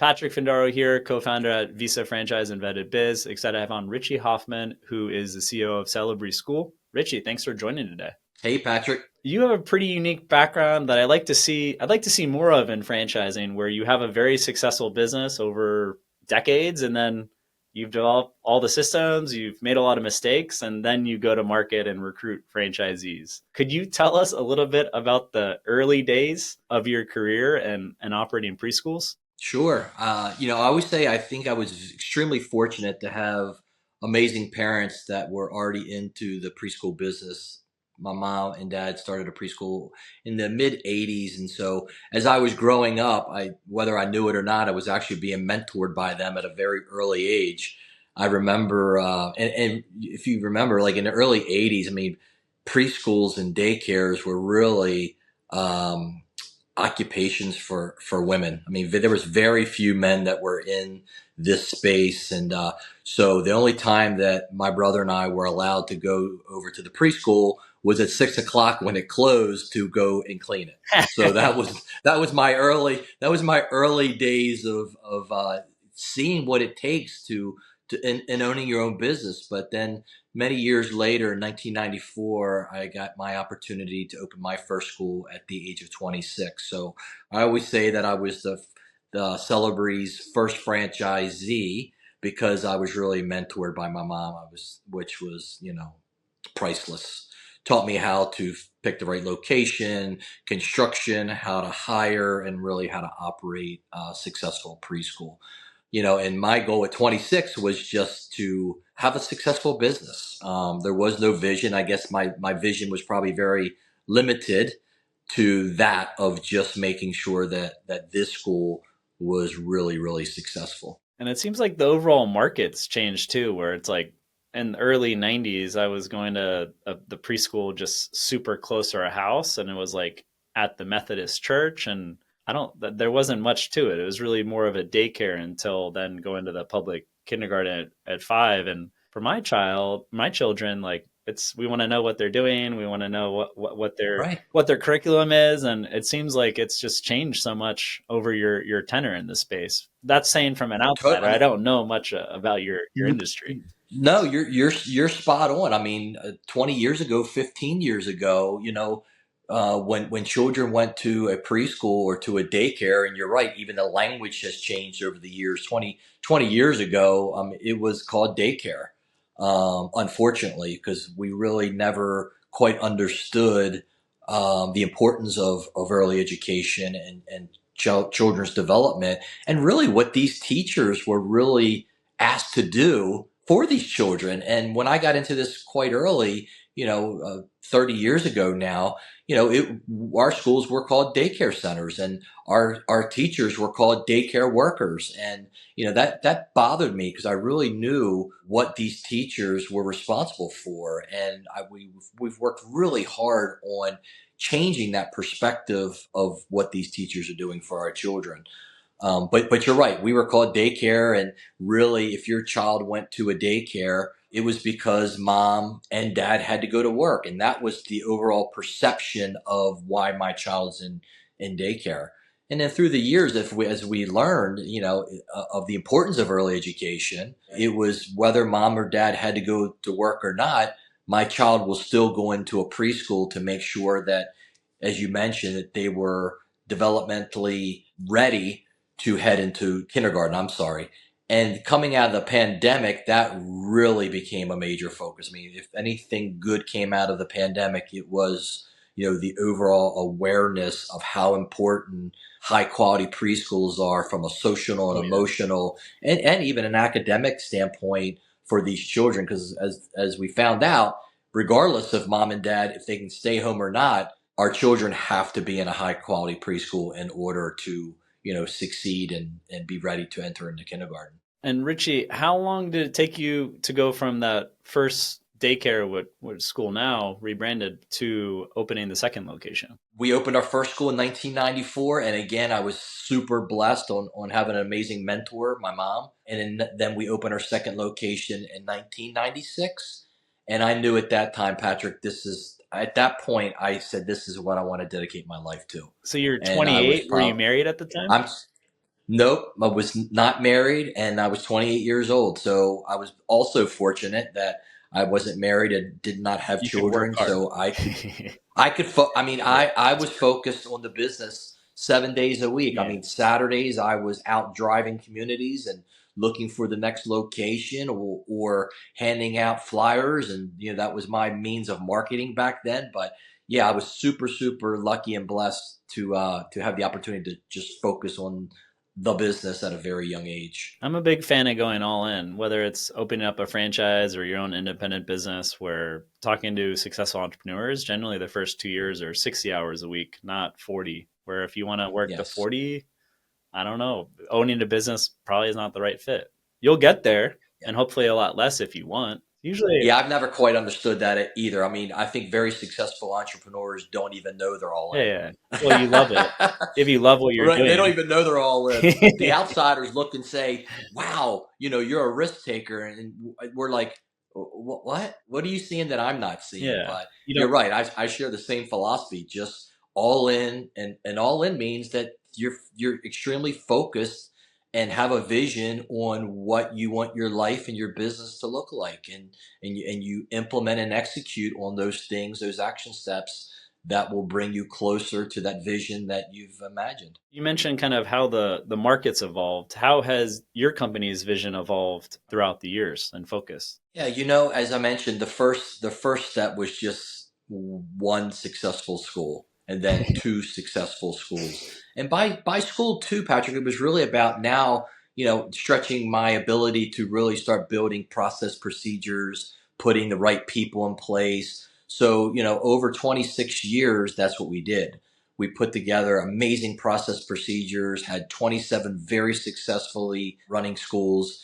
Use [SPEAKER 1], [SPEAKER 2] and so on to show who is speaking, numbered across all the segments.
[SPEAKER 1] Patrick Findaro here, co-founder at Visa Franchise Invented Biz. Excited to have on Richie Huffman, who is the CEO of Celebree School. Richie, thanks for joining today.
[SPEAKER 2] Hey, Patrick.
[SPEAKER 1] You have a pretty unique background that I like to see. I'd like to see more of in franchising, where you have a very successful business over decades, and then you've developed all the systems, you've made a lot of mistakes, and then you go to market and recruit franchisees. Could you tell us a little bit about the early days of your career and operating preschools?
[SPEAKER 2] Sure. I always say I think I was extremely fortunate to have amazing parents that were already into the preschool business. My mom and dad started a preschool in the mid 80s. And so as I was growing up, whether I knew it or not, I was actually being mentored by them at a very early age. I remember, and if you remember, like in the early 80s, I mean, preschools and daycares were really, occupations for women. I mean, there was very few men that were in this space, and so the only time that my brother and I were allowed to go over to the preschool was at 6 o'clock when it closed to go and clean it. So that was my early days of seeing what it takes to owning your own business. But then many years later, in 1994, I got my opportunity to open my first school at the age of 26. So I always say that I was the Celebree's first franchisee because I was really mentored by my mom. Which was, priceless. Taught me how to pick the right location, construction, how to hire, and really how to operate a successful preschool. And my goal at 26 was just to have a successful business. There was no vision. I guess my vision was probably very limited to that of just making sure that this school was really, really successful.
[SPEAKER 1] And it seems like the overall market's changed too, where it's like in the early 90s, I was going to the preschool just super close to our house, and it was like at the Methodist church. And there wasn't much to it. It was really more of a daycare until then going to the public kindergarten at 5. And for my children, like we want to know what they're doing. We want to know
[SPEAKER 2] Right.
[SPEAKER 1] what their curriculum is, and it seems like it's just changed so much over your tenure in this space. That's saying from an outsider.
[SPEAKER 2] I
[SPEAKER 1] I
[SPEAKER 2] mean,
[SPEAKER 1] don't know much about your industry.
[SPEAKER 2] no, you're spot on. I mean, 20 years ago, 15 years ago, when children went to a preschool or to a daycare, and you're right, even the language has changed over the years. 20 years ago, it was called daycare. Unfortunately, because we really never quite understood the importance of early education and children's development, and really what these teachers were really asked to do for these children. And when I got into this quite early, 30 years ago now, our schools were called daycare centers, and our teachers were called daycare workers. And that bothered me because I really knew what these teachers were responsible for, and we've worked really hard on changing that perspective of what these teachers are doing for our children. But you're right. We were called daycare, and really, if your child went to a daycare, it was because mom and dad had to go to work, and that was the overall perception of why my child's in daycare. And then through the years, as we learned, of the importance of early education, it was whether mom or dad had to go to work or not. My child will still go into a preschool to make sure that, as you mentioned, that they were developmentally ready to head into kindergarten. I'm sorry. And coming out of the pandemic, that really became a major focus. I mean, if anything good came out of the pandemic, it was, the overall awareness of how important high quality preschools are from a social
[SPEAKER 1] Oh
[SPEAKER 2] and
[SPEAKER 1] yeah.
[SPEAKER 2] emotional and even an academic standpoint for these children. Because as we found out, regardless of mom and dad, if they can stay home or not, our children have to be in a high quality preschool in order to succeed and be ready to enter into kindergarten.
[SPEAKER 1] And Richie, how long did it take you to go from that first daycare, what school now rebranded, to opening the second location?
[SPEAKER 2] We opened our first school in 1994, and again, I was super blessed on having an amazing mentor, my mom. And then we opened our second location in 1996. And I knew at that time, Patrick, at that point, I said, this is what I want to dedicate my life to.
[SPEAKER 1] So you're
[SPEAKER 2] And I was
[SPEAKER 1] 28. Were you
[SPEAKER 2] probably,
[SPEAKER 1] married at the time?
[SPEAKER 2] I'm Nope, I was not married and I was 28 years old. So I was also fortunate that I wasn't married and did not have
[SPEAKER 1] You could work
[SPEAKER 2] children.
[SPEAKER 1] hard.
[SPEAKER 2] So I could, I mean,
[SPEAKER 1] Yeah,
[SPEAKER 2] I was focused on the business 7 days a week. I
[SPEAKER 1] yeah.
[SPEAKER 2] mean, Saturdays I was out driving communities and looking for the next location or handing out flyers. And, that was my means of marketing back then. But yeah, I was super, super lucky and blessed to have the opportunity to just focus on the business at a very young age.
[SPEAKER 1] I'm a big fan of going all in, whether it's opening up a franchise or your own independent business. Where talking to successful entrepreneurs, generally the first 2 years are 60 hours a week, not 40. Where if you want to work the
[SPEAKER 2] Yes.
[SPEAKER 1] 40, I don't know, owning a business probably is not the right fit. You'll get there,
[SPEAKER 2] Yeah.
[SPEAKER 1] and hopefully a lot less if you want. Usually,
[SPEAKER 2] Yeah, I've never quite understood that either. I mean, I think very successful entrepreneurs don't even know they're all
[SPEAKER 1] yeah,
[SPEAKER 2] in.
[SPEAKER 1] yeah. Well, you love it. If you love what you're
[SPEAKER 2] Right? They don't
[SPEAKER 1] doing.
[SPEAKER 2] even know they're all in. The outsiders look and say, "Wow, you're a risk taker," and we're like, "What? What are you seeing that I'm not seeing?"
[SPEAKER 1] Yeah.
[SPEAKER 2] But
[SPEAKER 1] You
[SPEAKER 2] you're
[SPEAKER 1] don't
[SPEAKER 2] right. I share the same philosophy. Just all in, and all in means that you're extremely focused and have a vision on what you want your life and your business to look like, and you implement and execute on those things, those action steps that will bring you closer to that vision that you've imagined.
[SPEAKER 1] You mentioned kind of how the market's evolved. How has your company's vision evolved throughout the years and focus?
[SPEAKER 2] Yeah, as I mentioned, the first step was just one successful school and then two successful schools. And by school two, Patrick, it was really about now, stretching my ability to really start building process procedures, putting the right people in place. So, over 26 years, that's what we did. We put together amazing process procedures, had 27 very successfully running schools,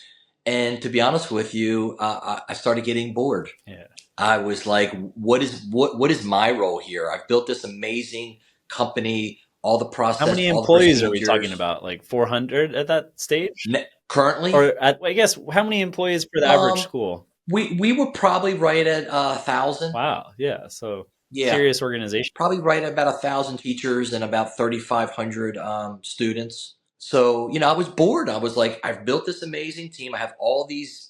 [SPEAKER 2] and to be honest with you, I started getting bored.
[SPEAKER 1] Yeah.
[SPEAKER 2] I was like, what is my role here? I've built this amazing company, all the
[SPEAKER 1] How
[SPEAKER 2] process,
[SPEAKER 1] many
[SPEAKER 2] all the
[SPEAKER 1] employees are we talking
[SPEAKER 2] procedures.
[SPEAKER 1] about? Like 400 at that stage? Or
[SPEAKER 2] Currently,
[SPEAKER 1] I guess how many employees per the average
[SPEAKER 2] um,
[SPEAKER 1] school?
[SPEAKER 2] we were probably right at 1,000.
[SPEAKER 1] Wow. Yeah. So
[SPEAKER 2] Yeah,
[SPEAKER 1] serious organization.
[SPEAKER 2] probably right at about 1,000 teachers and about 3,500 students. So, I was bored. I was like, I've built this amazing team. I have all these,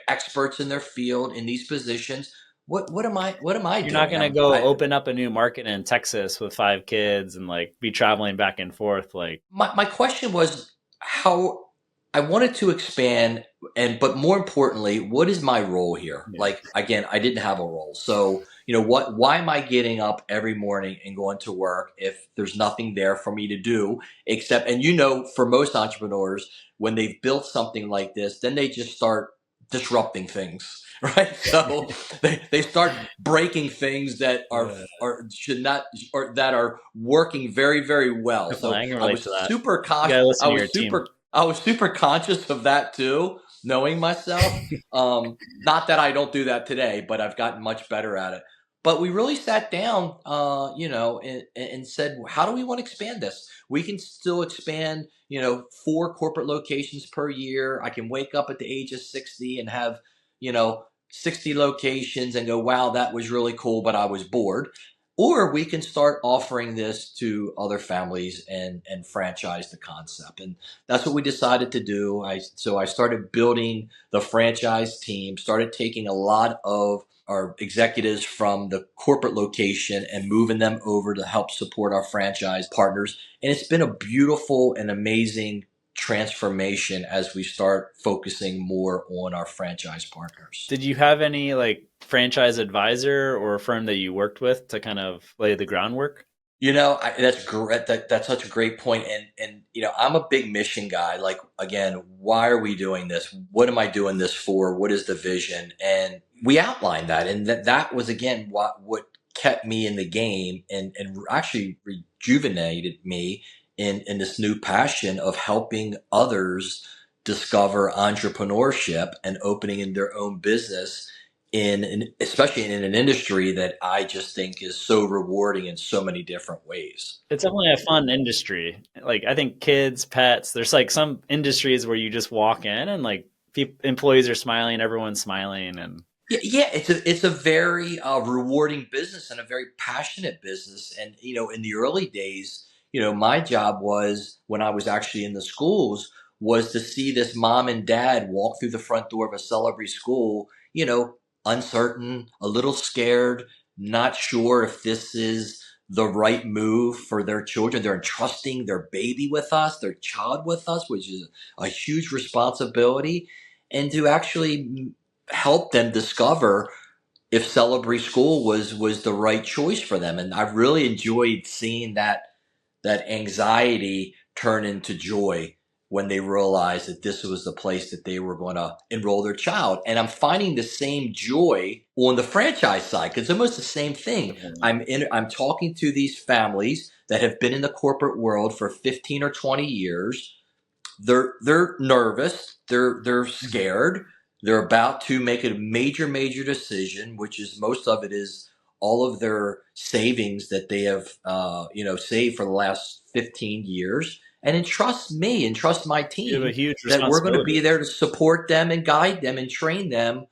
[SPEAKER 2] experts in their field in these positions. What am I
[SPEAKER 1] You're not
[SPEAKER 2] doing?
[SPEAKER 1] going to go open up a new market in Texas with 5 kids and like be traveling back and forth. Like,
[SPEAKER 2] My question was how I wanted to expand, but more importantly, what is my role here?
[SPEAKER 1] yeah.
[SPEAKER 2] Like, again, I didn't have a role. So, why am I getting up every morning and going to work if there's nothing there for me to do except, and for most entrepreneurs, when they've built something like this, then they just start disrupting things, right? So they start breaking things that are
[SPEAKER 1] Yeah.
[SPEAKER 2] are should not, or that are working very, very well.
[SPEAKER 1] Definitely.
[SPEAKER 2] So
[SPEAKER 1] I can
[SPEAKER 2] I
[SPEAKER 1] relate
[SPEAKER 2] was
[SPEAKER 1] to that.
[SPEAKER 2] super
[SPEAKER 1] You
[SPEAKER 2] cautious.
[SPEAKER 1] got to
[SPEAKER 2] I
[SPEAKER 1] listen to your
[SPEAKER 2] was
[SPEAKER 1] team.
[SPEAKER 2] super I was super conscious of that too, knowing myself. Not that I don't do that today, but I've gotten much better at it. But we really sat down, and said, how do we want to expand this? We can still expand, 4 corporate locations per year. I can wake up at the age of 60 and have, 60 locations and go, wow, that was really cool, but I was bored. Or we can start offering this to other families and franchise the concept. And that's what we decided to do. So I started building the franchise team, started taking a lot of our executives from the corporate location and moving them over to help support our franchise partners. And it's been a beautiful and amazing transformation as we start focusing more on our franchise partners.
[SPEAKER 1] Did you have any like franchise advisor or a firm that you worked with to kind of lay the groundwork?
[SPEAKER 2] That's great. That's such a great point. And I'm a big mission guy. Like, again, why are we doing this? What am I doing this for? What is the vision? And we outlined that, and that was again what kept me in the game, and actually rejuvenated me in this new passion of helping others discover entrepreneurship and opening in their own business especially in an industry that I just think is so rewarding in so many different ways.
[SPEAKER 1] It's definitely a fun industry. Like I think kids, pets, there's like some industries where you just walk in and like employees are smiling, everyone's smiling, and
[SPEAKER 2] Yeah, yeah, it's a very rewarding business and a very passionate business. And in the early days, My job was, when I was actually in the schools, was to see this mom and dad walk through the front door of a Celebree school, uncertain, a little scared, not sure if this is the right move for their children. They're entrusting their baby with us, their child with us, which is a huge responsibility. And to actually help them discover if Celebree School was the right choice for them. And I really enjoyed seeing that anxiety turn into joy when they realized that this was the place that they were going to enroll their child. And I'm finding the same joy on the franchise side, because it's almost the same thing.
[SPEAKER 1] Definitely.
[SPEAKER 2] I'm talking to these families that have been in the corporate world for 15 or 20 years. They're nervous, they're scared, they're about to make a major decision, which is, most of it is all of their savings that they have saved for the last 15 years, and entrust me and trust my
[SPEAKER 1] You have a
[SPEAKER 2] team
[SPEAKER 1] huge
[SPEAKER 2] that we're going to be
[SPEAKER 1] responsibility.
[SPEAKER 2] there to support them and guide them and train them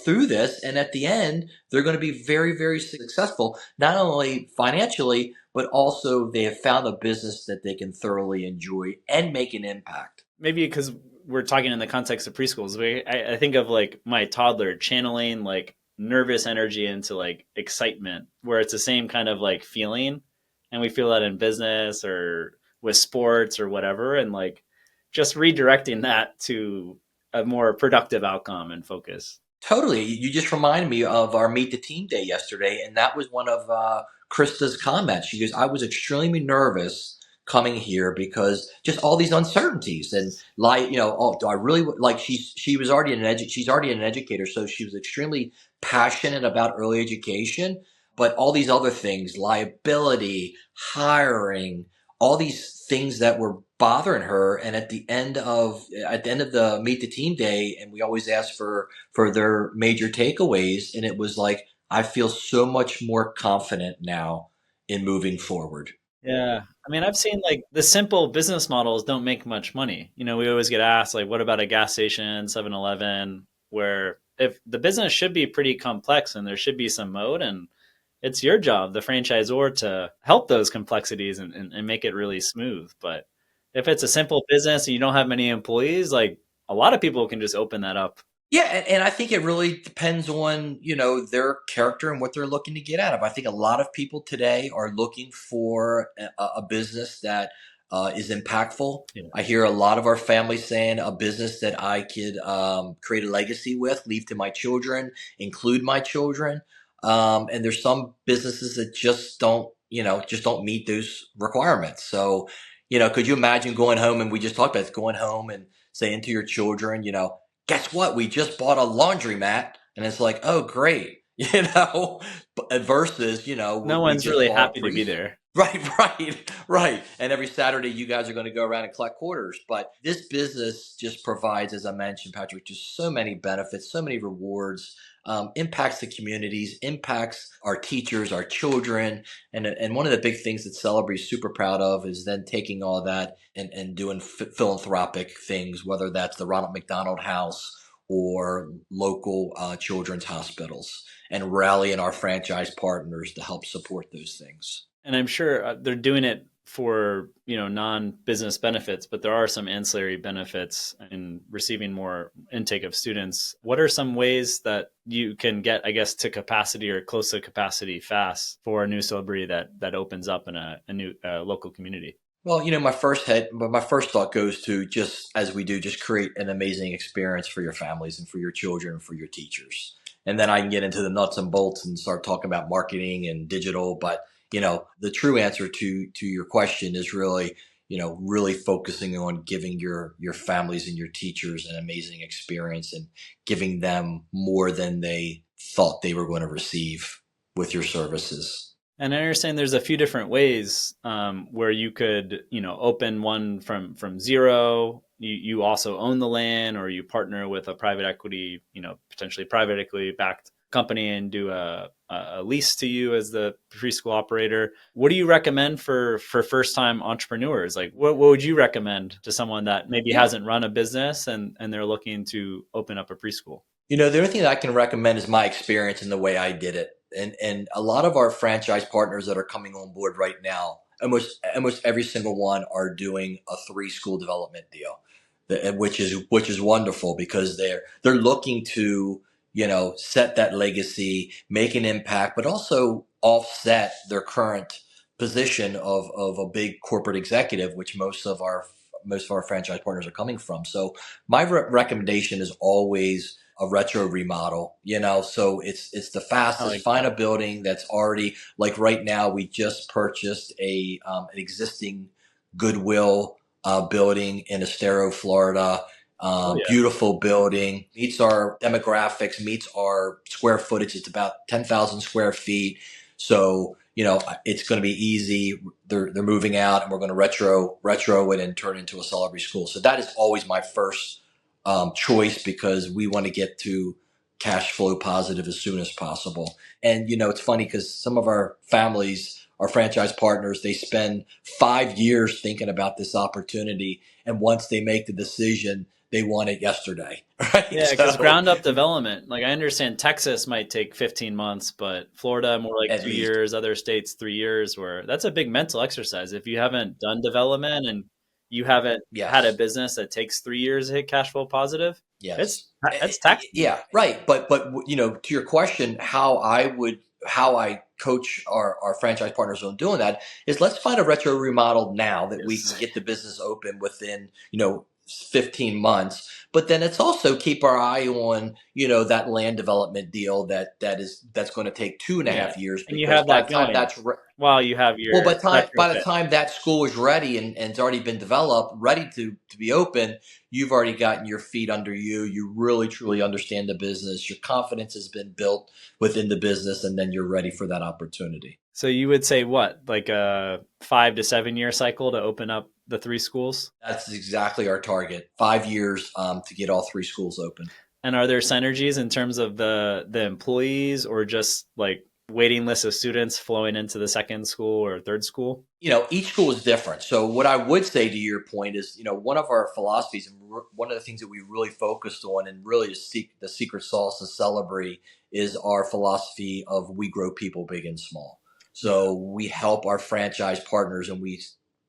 [SPEAKER 2] through this. And at the end, they're going to be very successful, not only financially, but also they have found a business that they can thoroughly enjoy and make an impact.
[SPEAKER 1] Maybe because we're talking in the context of preschools, I think of like my toddler channeling like nervous energy into like excitement, where it's the same kind of like feeling. And we feel that in business or with sports or whatever. And like just redirecting that to a more productive outcome and focus.
[SPEAKER 2] Totally. You just reminded me of our Meet the Team Day yesterday, and that was one of Krista's comments. She goes, "I was extremely nervous coming here because just all these uncertainties and like, oh, do I really like?" She was already she's already an educator, so she was extremely passionate about early education, but all these other things, liability, hiring, all these things that were bothering her. And at the end of the Meet the Team Day, and we always ask for their major takeaways, and it was like, I feel so much more confident now in moving forward.
[SPEAKER 1] Yeah. I mean, I've seen like the simple business models don't make much money. We always get asked, like, what about a gas station, 7-Eleven, where if the business should be pretty complex and there should be some mode, and it's your job, the franchisor, to help those complexities and make it really smooth. But if it's a simple business and you don't have many employees, like a lot of people can just open that up.
[SPEAKER 2] Yeah, and I think it really depends on, their character and what they're looking to get out of. I think a lot of people today are looking for a business that is impactful.
[SPEAKER 1] Yeah.
[SPEAKER 2] I hear a lot of our families saying a business that I could create a legacy with, leave to my children, include my children. And there's some businesses that just don't meet those requirements. So, could you imagine going home, and we just talked about this, going home and saying to your children, guess what? We just bought a laundromat. And it's like, oh, great. Versus,
[SPEAKER 1] No
[SPEAKER 2] we
[SPEAKER 1] one's
[SPEAKER 2] just
[SPEAKER 1] really
[SPEAKER 2] bought a
[SPEAKER 1] happy to be
[SPEAKER 2] priest.
[SPEAKER 1] there.
[SPEAKER 2] Right. And every Saturday, you guys are going to go around and collect quarters. But this business just provides, as I mentioned, Patrick, just so many benefits, so many rewards, impacts the communities, impacts our teachers, our children. And one of the big things that Celebree is super proud of is then taking all that and doing philanthropic things, whether that's the Ronald McDonald House or local children's hospitals, and rallying our franchise partners to help support those things.
[SPEAKER 1] And I'm sure they're doing it for non-business benefits, but there are some ancillary benefits in receiving more intake of students. What are some ways that you can get, I guess, to capacity or close to capacity fast for a new Celebree that opens up in a new local community?
[SPEAKER 2] Well, my first thought goes to, just as we do, just create an amazing experience for your families and for your children and for your teachers. And then I can get into the nuts and bolts and start talking about marketing and digital. But, the true answer to your question is really, really focusing on giving your families and your teachers an amazing experience, and giving them more than they thought they were going to receive with your services.
[SPEAKER 1] And I understand there's a few different ways where you could, open one from zero. You also own the land, or you partner with a private equity, potentially private equity backed company and do a lease to you as the preschool operator. What do you recommend for first time entrepreneurs? Like, what would you recommend to someone that maybe
[SPEAKER 2] Yeah.
[SPEAKER 1] hasn't run a business and they're looking to open up a preschool?
[SPEAKER 2] The only thing that I can recommend is my experience and the way I did it. And a lot of our franchise partners that are coming on board right now, almost every single one are doing a 3 school development deal, which is wonderful because they're looking to, set that legacy, make an impact, but also offset their current position of a big corporate executive, which most of our franchise partners are coming from. So my recommendation is always a retro remodel, so it's the
[SPEAKER 1] I
[SPEAKER 2] fastest.
[SPEAKER 1] like
[SPEAKER 2] Find
[SPEAKER 1] that.
[SPEAKER 2] a building that's already, like right now, we just purchased an existing Goodwill building in Estero, Florida.
[SPEAKER 1] Oh yeah.
[SPEAKER 2] Beautiful building, meets our demographics, meets our square footage. It's about 10,000 square feet. So, it's going to be easy. They're moving out, and we're going to retro it and turn it into a Celebree School. So that is always my first choice, because we want to get to cash flow positive as soon as possible. And it's funny because some of our families, our franchise partners, they spend 5 years thinking about this opportunity, and once they make the decision, they want it yesterday, right?
[SPEAKER 1] Yeah, because
[SPEAKER 2] So
[SPEAKER 1] ground up development, like I understand Texas might take 15 months, but Florida more like
[SPEAKER 2] at
[SPEAKER 1] two
[SPEAKER 2] least,
[SPEAKER 1] years, other states 3 years, where that's a big mental exercise. If you haven't done development and you haven't had a
[SPEAKER 2] yes.
[SPEAKER 1] business that takes 3 years to hit cash flow positive, it's
[SPEAKER 2] Yes.
[SPEAKER 1] that's taxing.
[SPEAKER 2] Yeah, right. But to your question, how I coach our franchise partners on doing that is, let's find a retro remodel now that we can
[SPEAKER 1] Yes.
[SPEAKER 2] get the business open within, 15 months. But then it's also keep our eye on, that land development deal that's going to take two and a
[SPEAKER 1] Yeah.
[SPEAKER 2] half years,
[SPEAKER 1] And you
[SPEAKER 2] because
[SPEAKER 1] have
[SPEAKER 2] by
[SPEAKER 1] that
[SPEAKER 2] the time
[SPEAKER 1] going
[SPEAKER 2] that's
[SPEAKER 1] while you have
[SPEAKER 2] well,
[SPEAKER 1] your
[SPEAKER 2] by the
[SPEAKER 1] retrofit.
[SPEAKER 2] time that school is ready and it's already been developed, ready to be open, you've already gotten your feet under you. You really truly understand the business. Your confidence has been built within the business, and then you're ready for that opportunity.
[SPEAKER 1] So you would say what, like a 5 to 7 year cycle to open up the three schools?
[SPEAKER 2] That's exactly our target. 5 years to get all 3 schools open.
[SPEAKER 1] And are there synergies in terms of the employees or just like waiting list of students flowing into the second school or third school?
[SPEAKER 2] Each school is different. So what I would say to your point is, one of our philosophies, and one of the things that we really focused on, and really seek the secret sauce to Celebrate, is our philosophy of we grow people big and small.
[SPEAKER 1] Yeah.
[SPEAKER 2] So we help our franchise partners, and we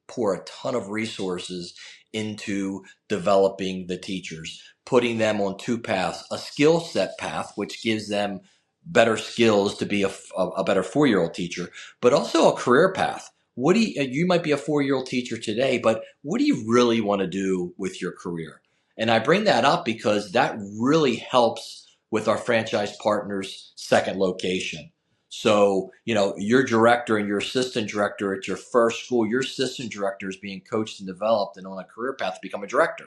[SPEAKER 2] pour a ton of resources into developing the teachers, putting them on 2 paths: a skill set path, which gives them better skills to be a better 4-year-old teacher, but also a career path. What do you might be a 4-year-old teacher today, but what do you really want to do with your career? And I bring that up because that really helps with our franchise partners' second location. So, your director and your assistant director at your first school, your assistant director is being coached and developed and on a career path to become a director.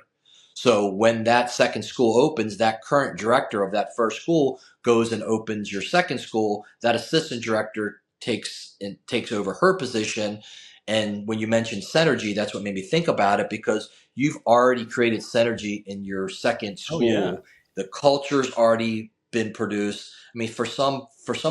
[SPEAKER 2] So when that second school opens, that current director of that first school goes and opens your second school. That assistant director takes over her position. And when you mentioned synergy, that's what made me think about it, because you've already created synergy in your second
[SPEAKER 1] Oh yeah.
[SPEAKER 2] school. The culture's already been produced. I mean, for some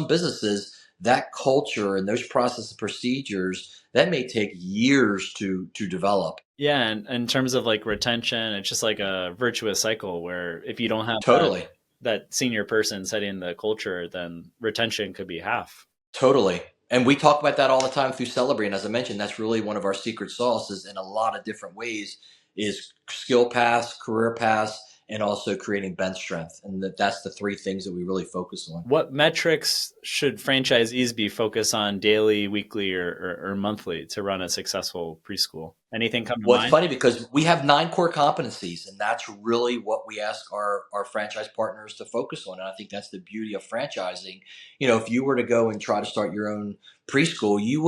[SPEAKER 2] businesses, that culture and those processes and procedures, that may take years to develop.
[SPEAKER 1] Yeah, and in terms of like retention, it's just like a virtuous cycle where if you don't have
[SPEAKER 2] Totally.
[SPEAKER 1] that senior person setting the culture, then retention could be half.
[SPEAKER 2] Totally. And we talk about that all the time through Celebrate. And as I mentioned, that's really one of our secret sauces in a lot of different ways, is skill paths, career paths, and also creating bench strength. And that's the 3 things that we really focus on.
[SPEAKER 1] What metrics should franchisees be focused on daily, weekly, or monthly to run a successful preschool? Anything come to
[SPEAKER 2] Well, it's
[SPEAKER 1] mind?
[SPEAKER 2] funny because we have 9 core competencies, and that's really what we ask our franchise partners to focus on. And I think that's the beauty of franchising. If you were to go and try to start your own preschool, you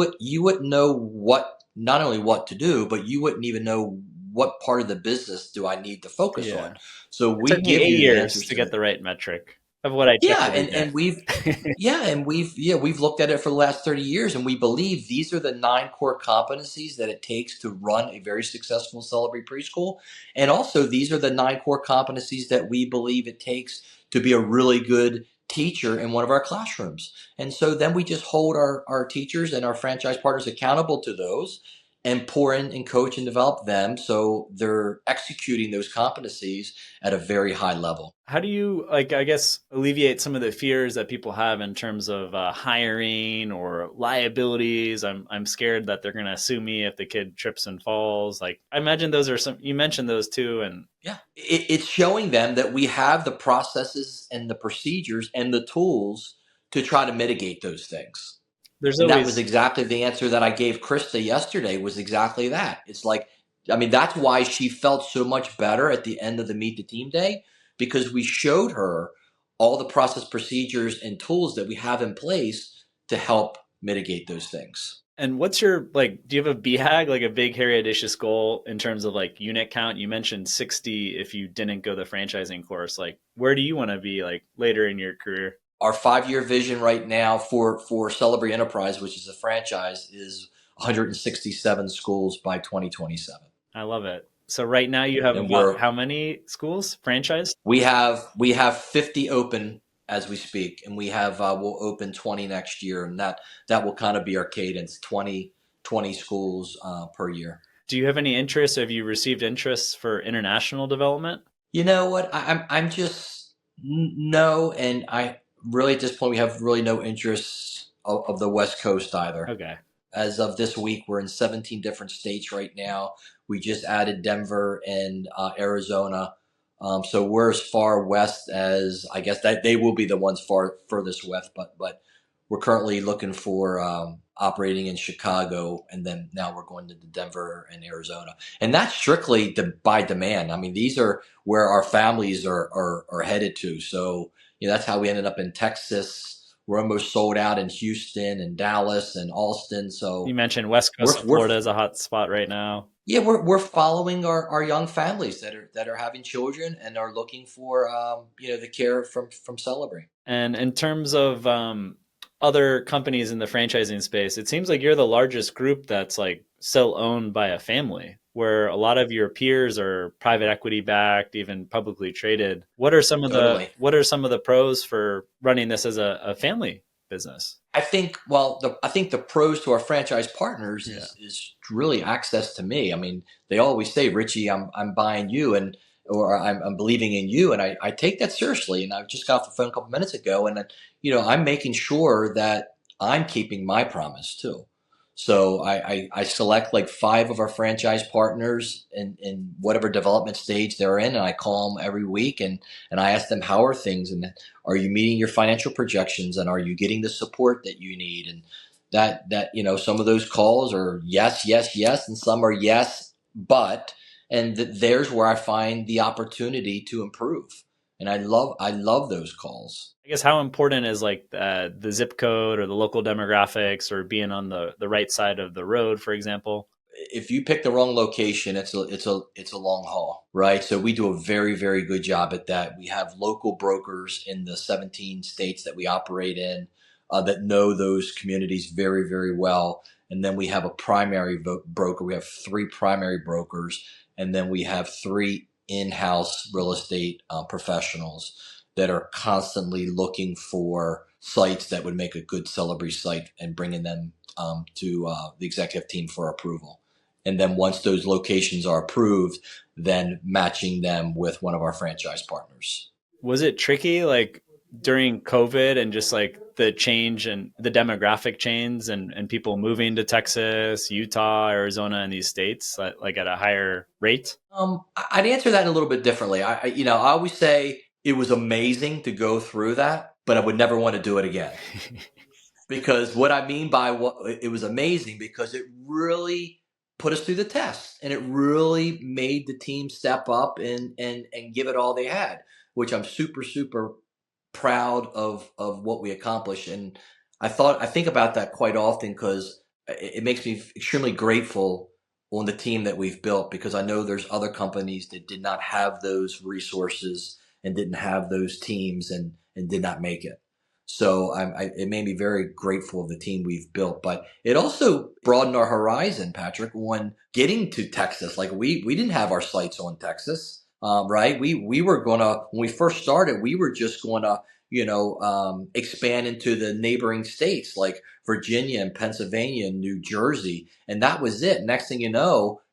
[SPEAKER 2] wouldn't know not only what to do, but you wouldn't even know what part of the business do I need to focus on.
[SPEAKER 1] Yeah.
[SPEAKER 2] So
[SPEAKER 1] It
[SPEAKER 2] we
[SPEAKER 1] took me
[SPEAKER 2] give
[SPEAKER 1] eight
[SPEAKER 2] you the
[SPEAKER 1] years
[SPEAKER 2] answers
[SPEAKER 1] to
[SPEAKER 2] to
[SPEAKER 1] get
[SPEAKER 2] that.
[SPEAKER 1] the right metric of what I check
[SPEAKER 2] Yeah,
[SPEAKER 1] every
[SPEAKER 2] and we've looked at it for the last 30 years, and we believe these are the 9 core competencies that it takes to run a very successful Celebrate preschool. And also, these are the 9 core competencies that we believe it takes to be a really good teacher in one of our classrooms. And so then we just hold our teachers and our franchise partners accountable to those. and pour in and coach and develop them so they're executing those competencies at a very high level.
[SPEAKER 1] How do you, like, I guess, alleviate some of the fears that people have in terms of hiring or liabilities? I'm scared that they're going to sue me if the kid trips and falls. Like, I imagine those are some, you mentioned those too. And
[SPEAKER 2] Yeah, it's showing them that we have the processes and the procedures and the tools to try to mitigate those things.
[SPEAKER 1] there's
[SPEAKER 2] And that was
[SPEAKER 1] always,
[SPEAKER 2] exactly the answer that I gave Krista yesterday, was exactly that. It's like, I mean, that's why she felt so much better at the end of the Meet the Team Day, because we showed her all the process, procedures, and tools that we have in place to help mitigate those things.
[SPEAKER 1] and what's your, like, do you have a BHAG, like a big, hairy, audacious goal in terms of like unit count? You mentioned 60 if you didn't go the franchising course. Like, where do you want to be like later in your career?
[SPEAKER 2] Our 5-year vision right now for Celebree Enterprise, which is a franchise, is 167 schools by 2027.
[SPEAKER 1] I love it. So right now you have
[SPEAKER 2] And
[SPEAKER 1] about
[SPEAKER 2] we're
[SPEAKER 1] how many schools franchised?
[SPEAKER 2] we have 50 open as we speak, and we'll open 20 next year, and that will kind of be our cadence, 20 schools per year.
[SPEAKER 1] Do you have any interest? Have you received interest for international development?
[SPEAKER 2] You know what? I'm just no, and I really at this point we have really no interest of the West Coast either.
[SPEAKER 1] Okay.
[SPEAKER 2] As of this week, we're in 17 different states right now. We just added Denver and Arizona. So we're as far west as, I guess that they will be the ones furthest west, but we're currently looking for operating in Chicago, and then now we're going to Denver and Arizona, and that's strictly by demand. I mean, these are where our families are headed to. So that's how we ended up in Texas. We're almost sold out in Houston and Dallas and Austin.
[SPEAKER 1] You
[SPEAKER 2] So
[SPEAKER 1] mentioned West Coast of
[SPEAKER 2] we're
[SPEAKER 1] Florida is a hot spot right now.
[SPEAKER 2] yeah, we're following our young families that are having children and are looking for the care from Celebree.
[SPEAKER 1] And in terms of other companies in the franchising space, it seems like you're the largest group that's like still owned by a family, where a lot of your peers are private equity backed, even publicly traded.
[SPEAKER 2] Totally.
[SPEAKER 1] What are some of the pros for running this as a family business?
[SPEAKER 2] I think the pros to our franchise partners
[SPEAKER 1] Yeah.
[SPEAKER 2] is really access to me. I mean, they always say, Richie, I'm buying you, and or I'm believing in you, and I take that seriously. And I just got off the phone a couple minutes ago, and I'm making sure that I'm keeping my promise too. So I select like 5 of our franchise partners in whatever development stage they're in, and I call them every week, and I ask them, how are things, and are you meeting your financial projections, and are you getting the support that you need? And that some of those calls are yes, yes, yes, and some are yes, but, and there's where I find the opportunity to improve. And I love those calls.
[SPEAKER 1] I guess how important is like the zip code or the local demographics or being on the right side of the road, for example?
[SPEAKER 2] If you pick the wrong location, it's a long haul, right? So we do a very, very good job at that. We have local brokers in the 17 states that we operate in that know those communities very, very well. And then we have a primary broker. We have 3 primary brokers, and then we have 3 in-house real estate professionals that are constantly looking for sites that would make a good Celebree site and bringing them to the executive team for approval. And then once those locations are approved, then matching them with one of our franchise partners.
[SPEAKER 1] Was it tricky, like during COVID and just like the change and the demographic change and people moving to Texas, Utah, Arizona, and these states like at a higher rate?
[SPEAKER 2] I'd answer that a little bit differently. I always say it was amazing to go through that, but I would never want to do it again. Because what I mean by what it was amazing, because it really put us through the test, and it really made the team step up and give it all they had, which I'm super, super proud of what we accomplished. And I think about that quite often, because it makes me extremely grateful on the team that we've built, because I know there's other companies that did not have those resources and didn't have those teams and did not make it. So it made me very grateful of the team we've built, but it also broadened our horizon, Patrick, when getting to Texas. Like we didn't have our sights on Texas, right? We were gonna, when we first started, we were just gonna, expand into the neighboring states like Virginia and Pennsylvania and New Jersey. And that was it. Next thing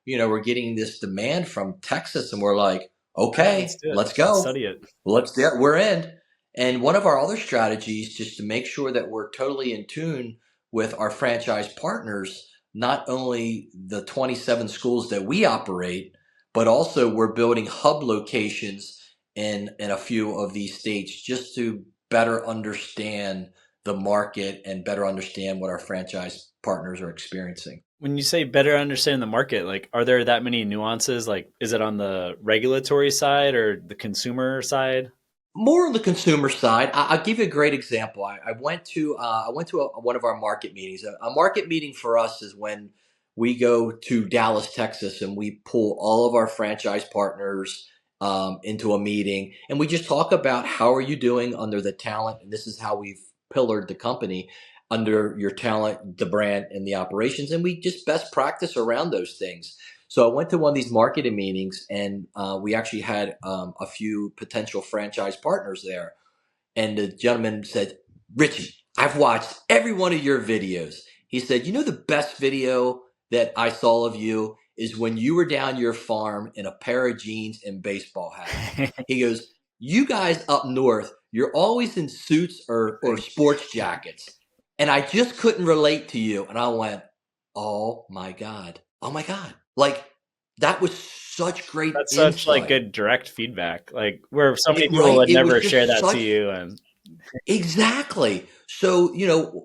[SPEAKER 2] we're getting this demand from Texas, and we're like,
[SPEAKER 1] Yeah, let's
[SPEAKER 2] okay,
[SPEAKER 1] do it.
[SPEAKER 2] let's
[SPEAKER 1] Let's
[SPEAKER 2] go.
[SPEAKER 1] study it.
[SPEAKER 2] Let's do it. We're in. And one of our other strategies, just to make sure that we're totally in tune with our franchise partners, not only the 27 schools that we operate, but also we're building hub locations in a few of these states just to better understand the market and better understand what our franchise partners are experiencing.
[SPEAKER 1] When you say better understand the market, like, are there that many nuances? Like, is it on the regulatory side or the consumer side?
[SPEAKER 2] More on the consumer side, I'll give you a great example. I went to one of our market meetings. A market meeting for us is when we go to Dallas, Texas, and we pull all of our franchise partners into a meeting, and we just talk about how are you doing under the talent, and this is how we've pillared the company under your talent, the brand, and the operations, and we just best practice around those things. So I went to one of these marketing meetings, and we actually had a few potential franchise partners there. And the gentleman said, "Richie, I've watched every one of your videos." He said, "You know, the best video that I saw of you is when you were down your farm in a pair of jeans and baseball hat." He goes, "You guys up north, you're always in suits or sports jackets. And I just couldn't relate to you." And I went, "Oh my God. Oh my God." Like, that was such great
[SPEAKER 1] That's such like
[SPEAKER 2] insight.
[SPEAKER 1] good direct feedback, like where so many
[SPEAKER 2] It
[SPEAKER 1] people
[SPEAKER 2] right?
[SPEAKER 1] would
[SPEAKER 2] It was
[SPEAKER 1] never share
[SPEAKER 2] just
[SPEAKER 1] that to
[SPEAKER 2] such
[SPEAKER 1] you. And
[SPEAKER 2] exactly. So,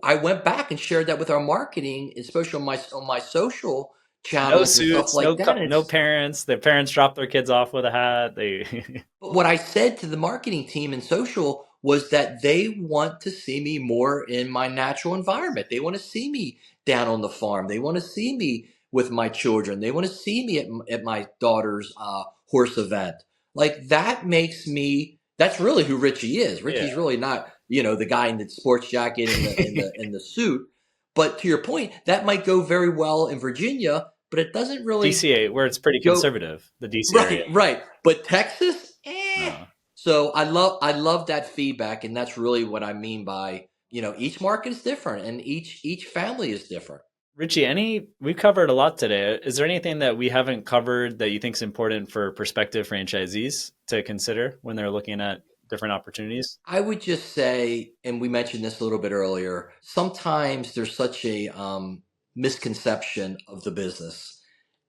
[SPEAKER 2] I went back and shared that with our marketing, especially on my social
[SPEAKER 1] no
[SPEAKER 2] channels and stuff
[SPEAKER 1] suits,
[SPEAKER 2] like that. And
[SPEAKER 1] no
[SPEAKER 2] it's
[SPEAKER 1] parents. The parents drop their kids off with a hat. They
[SPEAKER 2] But what I said to the marketing team in social was that they want to see me more in my natural environment. They want to see me down on the farm. They want to see me with my children. They want to see me at my daughter's horse event. Like, that makes me. That's really who Richie is.
[SPEAKER 1] yeah.
[SPEAKER 2] Richie's really not, the guy in the sports jacket and the suit. But to your point, that might go very well in Virginia, but it doesn't really
[SPEAKER 1] DCA, where it's pretty
[SPEAKER 2] go.
[SPEAKER 1] conservative, the DC area.
[SPEAKER 2] Right, right. But Texas,
[SPEAKER 1] No.
[SPEAKER 2] So I love that feedback, and that's really what I mean by, each market is different and each family is different.
[SPEAKER 1] Richie, we've covered a lot today. Is there anything that we haven't covered that you think is important for prospective franchisees to consider when they're looking at different opportunities?
[SPEAKER 2] I would just say, and we mentioned this a little bit earlier, sometimes there's such a misconception of the business.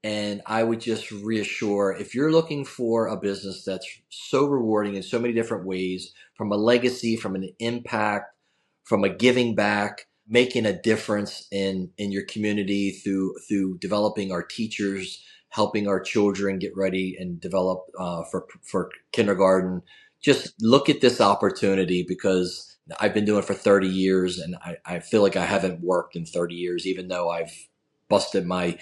[SPEAKER 2] And I would just reassure, if you're looking for a business that's so rewarding in so many different ways, from a legacy, from an impact, from a giving back, making a difference in your community through developing our teachers, helping our children get ready and develop for kindergarten. Just look at this opportunity, because I've been doing it for 30 years, and I feel like I haven't worked in 30 years, even though I've busted my,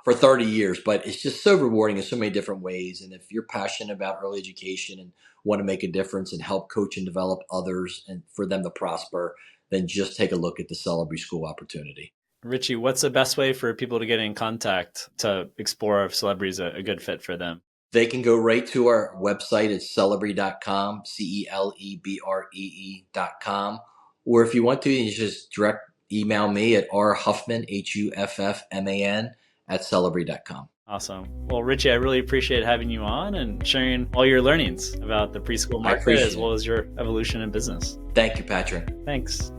[SPEAKER 2] for 30 years. But it's just so rewarding in so many different ways. And if you're passionate about early education and want to make a difference and help coach and develop others and for them to prosper, then just take a look at the Celebree School opportunity.
[SPEAKER 1] Richie, what's the best way for people to get in contact to explore if Celebree is a good fit for them?
[SPEAKER 2] They can go right to our website at celebree.com, celebree.com. Or if you want to, you just direct email me at rhuffman, Huffman, at celebree.com.
[SPEAKER 1] Awesome. Well, Richie, I really appreciate having you on and sharing all your learnings about the preschool
[SPEAKER 2] I
[SPEAKER 1] market as
[SPEAKER 2] appreciate
[SPEAKER 1] well
[SPEAKER 2] it.
[SPEAKER 1] as your evolution in business.
[SPEAKER 2] Thank you, Patrick.
[SPEAKER 1] Thanks.